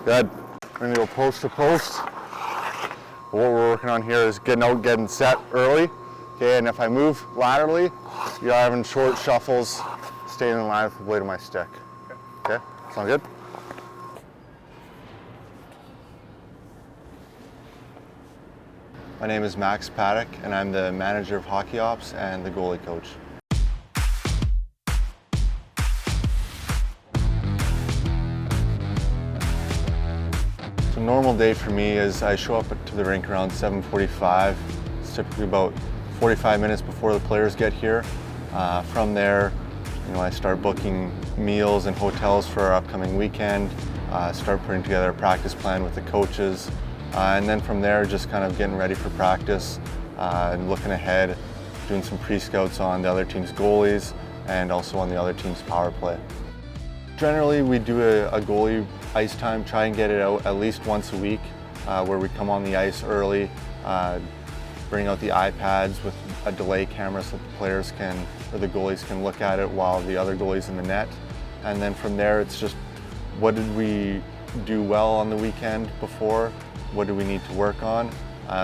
Good. We're gonna go post to post. What we're working on here is getting out, getting set early. Okay, and if I move laterally, you're having short shuffles, staying in line with the blade of my stick. Okay, sound good? My name is Max Paddock, and I'm the manager of hockey ops and the goalie coach. So a normal day for me is I show up to the rink around 7:45. It's typically about 45 minutes before the players get here. From there, I start booking meals and hotels for our upcoming weekend, start putting together a practice plan with the coaches, and then from there just kind of getting ready for practice and looking ahead, doing some pre-scouts on the other team's goalies and also on the other team's power play. Generally we do a goalie ice time, try and get it out at least once a week where we come on the ice early, bring out the iPads with a delay camera so the players can, or the goalies can look at it while the other goalie's in the net. And then from there it's just, what did we do well on the weekend before? What do we need to work on?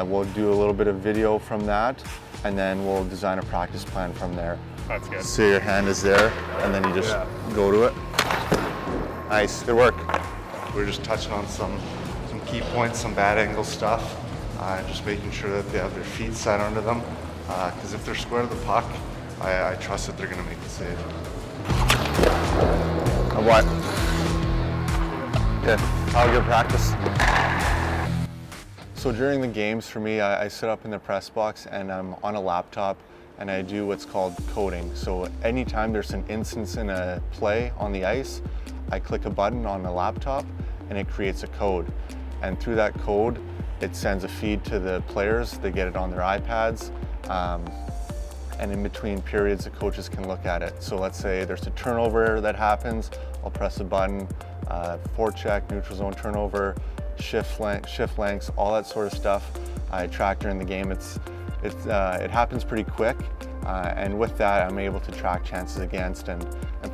We'll do a little bit of video from that, and then we'll design a practice plan from there. That's good. So your hand is there, and then you just go to it. Nice, good work. We're just touching on some key points, some bad angle stuff. Just making sure that they have their feet set under them. Because if they're square to the puck, I trust that they're going to make the save. Of what? Good. How good practice? So during the games for me, I sit up in the press box and I'm on a laptop and I do what's called coding. So anytime there's an instance in a play on the ice, I click a button on the laptop and it creates a code. And through that code, it sends a feed to the players. They get it on their iPads. And in between periods, the coaches can look at it. So let's say there's a turnover that happens, I'll press a button, forecheck, neutral zone turnover, shift lengths, all that sort of stuff. I track during the game. It happens pretty quick, and with that, I'm able to track chances against and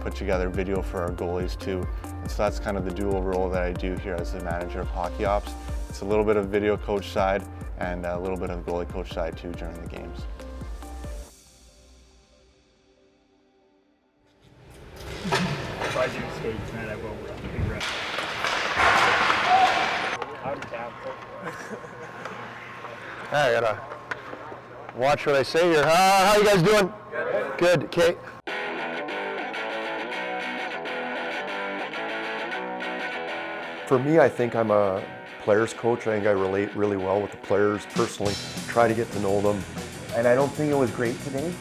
put together video for our goalies too. And so that's kind of the dual role that I do here as the manager of hockey ops. It's a little bit of video coach side and a little bit of goalie coach side too during the games. If I do skate tonight, I will run. Big run. I gotta watch what I say here. How you guys doing? Good. Okay. For me, I think I'm a players coach. I think I relate really well with the players personally, try to get to know them. And I don't think it was great today.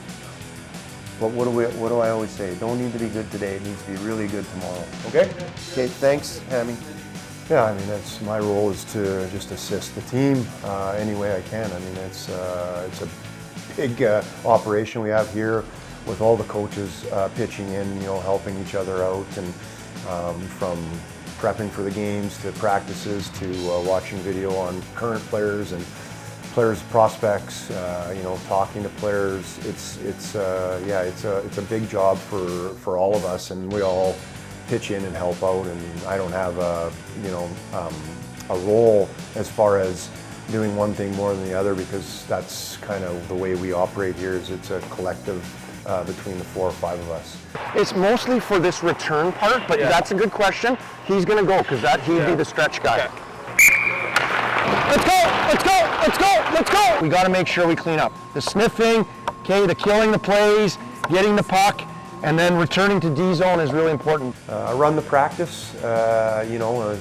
But what do I always say? Don't need to be good today. It needs to be really good tomorrow. Okay? Okay, thanks, Hammy. Yeah, I mean, that's my role is to just assist the team any way I can. I mean, it's a big operation we have here with all the coaches pitching in, helping each other out, and from prepping for the games to practices to watching video on current players and players' prospects, talking to players. It's a big job for all of us, and we all pitch in and help out. And I don't have a role as far as doing one thing more than the other, because that's kind of the way we operate here. Is it's a collective between the 4 or 5 of us. It's mostly for this return part, but that's a good question. He's going to go because he'd be the stretch guy. Okay. Let's go! Let's go! Let's go! Let's go! We got to make sure we clean up the sniffing, okay, the killing the plays, getting the puck, and then returning to D zone is really important. I run the practice.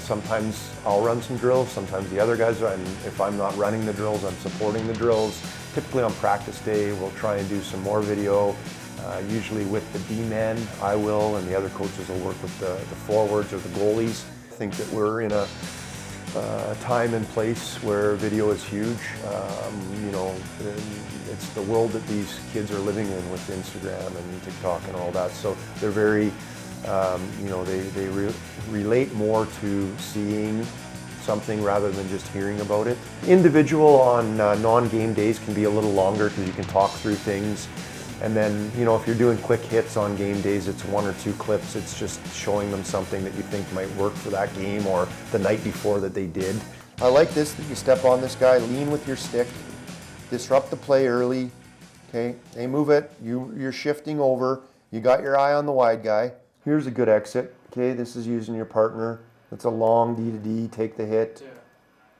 Sometimes I'll run some drills. Sometimes the other guys. And if I'm not running the drills, I'm supporting the drills. Typically on practice day, we'll try and do some more video. Usually with the D-men, I will, and the other coaches will work with the forwards or the goalies. I think that we're in a time and place where video is huge. It's the world that these kids are living in with Instagram and TikTok and all that. So they're very, they relate more to seeing something rather than just hearing about it. Individual on non-game days can be a little longer because you can talk through things. And then, you know, if you're doing quick hits on game days, it's 1 or 2 clips. It's just showing them something that you think might work for that game or the night before that they did. I like this, that you step on this guy, lean with your stick, disrupt the play early, okay? They move it, you're shifting over, you got your eye on the wide guy. Here's a good exit, okay? This is using your partner. It's a long D to D, take the hit. Yeah.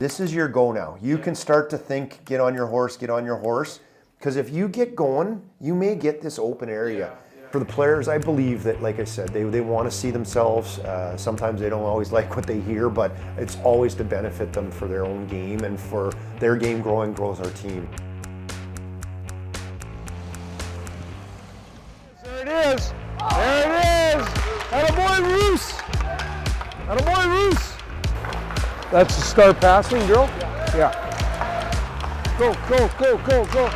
This is your go now. You can start to think, get on your horse, get on your horse. Because if you get going, you may get this open area. For the players, I believe that, like I said, they want to see themselves. Sometimes they don't always like what they hear, but it's always to benefit them for their own game, and for their game growing grows our team. There it is. There it is. Attaboy, Roos. Attaboy, Roos. That's the start passing, girl? Yeah. Go, go, go, go, go.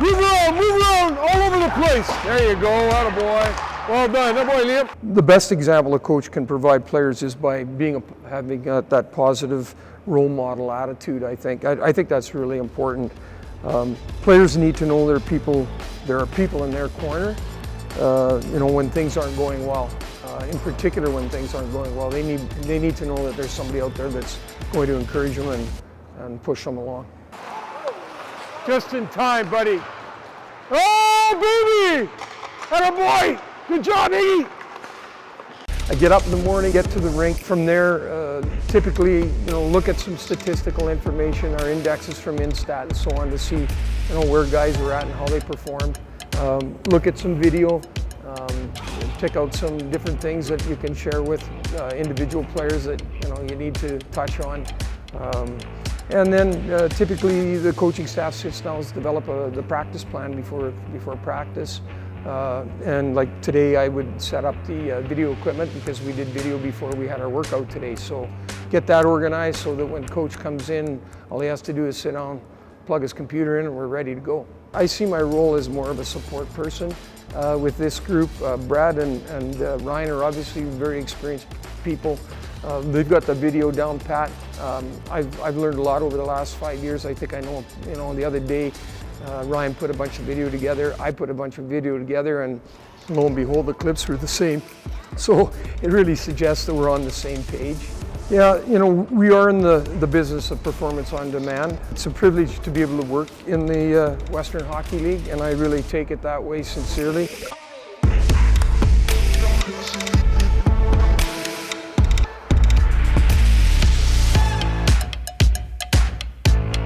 Move around, all over the place. There you go, attaboy. Well done, attaboy, Liam. The best example a coach can provide players is by having that positive role model attitude, I think. I think that's really important. Players need to know there are people in their corner, you know, when things aren't going well. In particular, when things aren't going well, they need to know that there's somebody out there that's going to encourage them and push them along. Just in time, buddy. Oh, baby! Attaboy! Good job, Iggy! I get up in the morning, get to the rink. From there, typically, you know, look at some statistical information, our indexes from Instat and so on, to see, you know, where guys are at and how they performed. Look at some video, check out some different things that you can share with individual players that, you know, you need to touch on. And then typically the coaching staff sits down to develop the practice plan before practice. And like today, I would set up the video equipment because we did video before we had our workout today. So get that organized so that when coach comes in, all he has to do is sit down, plug his computer in, and we're ready to go. I see my role as more of a support person with this group. Brad and Ryan are obviously very experienced people. They've got the video down pat. I've learned a lot over the last 5 years. I think I know, you know, the other day Ryan put a bunch of video together, I put a bunch of video together, and lo and behold, the clips were the same. So it really suggests that we're on the same page. Yeah, you know, we are in the business of performance on demand. It's a privilege to be able to work in the Western Hockey League, and I really take it that way sincerely.